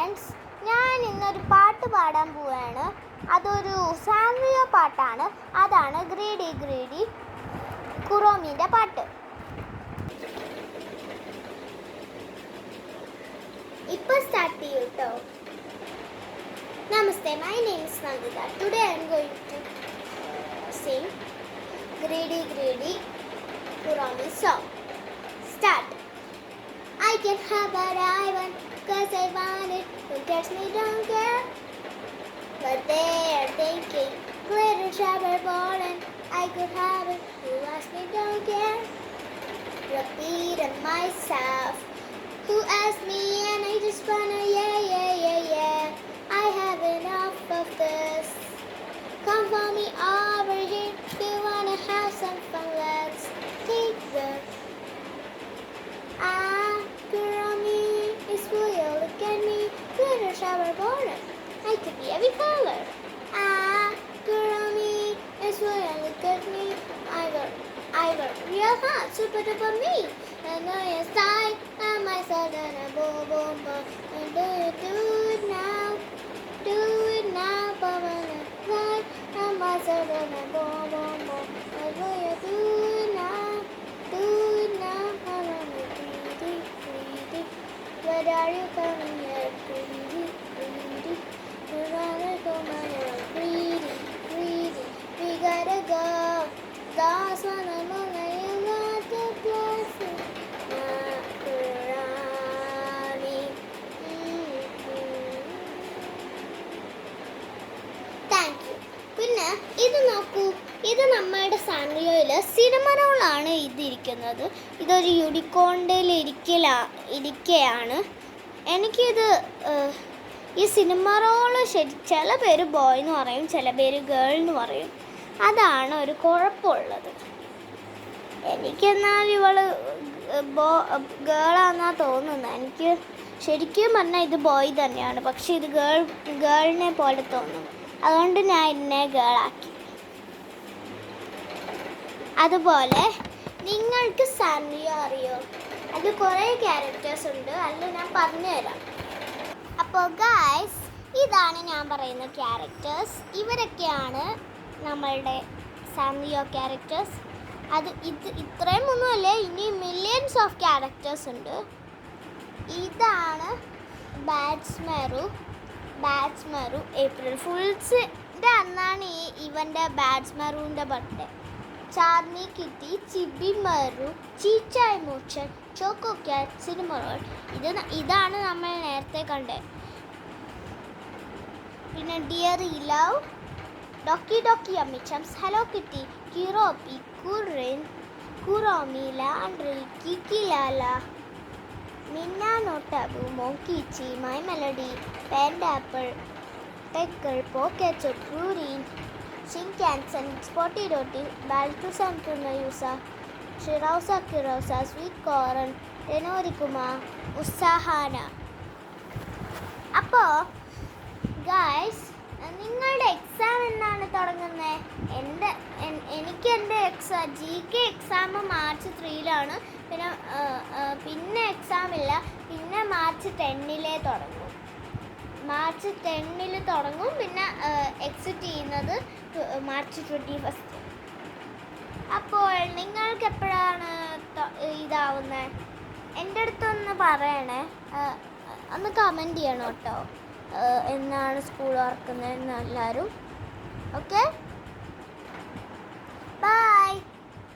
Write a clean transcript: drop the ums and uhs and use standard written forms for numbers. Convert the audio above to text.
Friends, ഞാൻ ഇന്നൊരു പാട്ട് പാടാൻ പോവുകയാണ്. അതൊരു സാൻറിയോ പാട്ടാണ്. അതാണ് ഗ്രീഡി ഗ്രീഡി കുറോമിൻ്റെ പാട്ട്. ഇപ്പോൾ സ്റ്റാർട്ട് ചെയ്യൂ കേട്ടോ. Namaste, my name is Nandita. Today I am going to sing Greedy Greedy Kurami song. Start. I can have what I want, cause I want it. Don't touch me, don't care. But they are thinking, glitter, sharper, ball, and I could have it. You ask me, don't care. Repeating myself. Who asked me, and I just wanna, yeah, yeah, yeah, yeah. I have enough of this. Come for me over here. You wanna have some fun? Let's take this. Kurami is real. Look at me. Glitter shower border. I could be every color. Kurami is real. Look at me. I got real hot. Super duper me. And I am style. And my son and a boom boom boom. And do it now. Do it now, Papa. And my son and a boom boom boom. And do it now. Do it now, Papa. Greedy, greedy. Where are you coming here? Greedy, greedy. We're gonna go, my lord. Greedy, greedy. We gotta go. God's one among us. You got to bless me. Kurami. Thank you. പിന്നെ ഇത് നോക്കൂ, ഇത് നമ്മുടെ സാൻറിയോയിൽ സിനിമറോളാണ് ഇതിരിക്കുന്നത്. ഇതൊരു യൂണിക്കോണിൻ്റെ ഇരിക്കയാണ്. എനിക്കിത് ഈ സിനിമറോള് ചില പേര് ബോയ് എന്ന് പറയും, ചില പേര് ഗേൾ എന്ന് പറയും. അതാണ് ഒരു കുഴപ്പമുള്ളത്. എനിക്കെന്നാൽ ഇവള് ഗേളാന്നാ തോന്നുന്നത്. എനിക്ക് ശരിക്കും പറഞ്ഞാൽ ഇത് ബോയ് തന്നെയാണ്, പക്ഷെ ഇത് ഗേളിനെ പോലെ തോന്നും. അതുകൊണ്ട് ഞാൻ ഇതിനെ ഗേളാക്കി. അതുപോലെ നിങ്ങൾക്ക് സാൻറിയോ അറിയോ? അത് കുറേ ക്യാരക്ടേഴ്സ് ഉണ്ട്, അതിൽ ഞാൻ പറഞ്ഞുതരാം. അപ്പോൾ ഗായ്സ്, ഇതാണ് ഞാൻ പറയുന്ന ക്യാരക്ടേഴ്സ്. ഇവരൊക്കെയാണ് നമ്മളുടെ സാൻറിയോ ക്യാരക്ടേഴ്സ്. ഇത്രയും ഒന്നുമല്ല, ഇനി മില്യൺസ് ഓഫ് ക്യാരക്ടേഴ്സ് ഉണ്ട്. ഇതാണ് ബാറ്റ്സ്മെറു. ഏപ്രിൽ ഫുൾസിൻ്റെ അന്നാണ് ഇവൻ്റെ ബാറ്റ്സ്മെറുവിൻ്റെ ബർത്ത്ഡേ. ചാർമി കിറ്റി, ചിബി മെറു, ചീച്ചായ് മൂച്ചൻ, ചോക്കോ ക്യാറ്റ്, സിനിമറോൾ. ഇതാണ് നമ്മൾ നേരത്തെ കണ്ടത്. പിന്നെ ഡിയർ ലവ്, ഡോക്കി ഡോക്കി അമ്മിച്ചംസ്, ഹലോ കിറ്റി, കിറോപ്പി, കുറിൻ, കുറോമി, ലാൻഡ്രി, കിക്കി ലാല, മിന്ന നോട്ടാബു, മോങ്കിച്ചി, മൈ മെലഡി, പാൻഡാപ്പിൾ, ടെക്കിൾ, പോക്കറ്റ്, റൂറിൻ, ഷിൻകാൻസൻ, സ്പോട്ടി ഡോട്ടി, ബാൽത്തുസാൻ തുന്നയൂസ, ഷിറൗസ കിറൗസ, സ്വീറ്റ് കോറൻ, ടെനോരിക്കുമ, ഉസ്സാഹാന. അപ്പോൾ ഗായ്സ്, നിങ്ങളുടെ എക്സാം എന്നാണ് തുടങ്ങുന്നത്? എനിക്ക് എൻ്റെ GK എക്സാം മാർച്ച് 3-ലാണ്. പിന്നെ എക്സാം ഇല്ല. പിന്നെ മാർച്ച് 10-ലെ തുടങ്ങും. പിന്നെ എക്സിറ്റ് ചെയ്യുന്നത് മാർച്ച് 21. അപ്പോൾ നിങ്ങൾക്ക് എപ്പോഴാണ് ഇതാവുന്നത്? എൻ്റെ അടുത്തൊന്ന് പറയണേ, ഒന്ന് കമൻറ്റ് ചെയ്യണം കേട്ടോ, എന്നാണ് സ്കൂൾ തുറക്കുന്നതെന്ന് എല്ലാവരും. ഓക്കെ.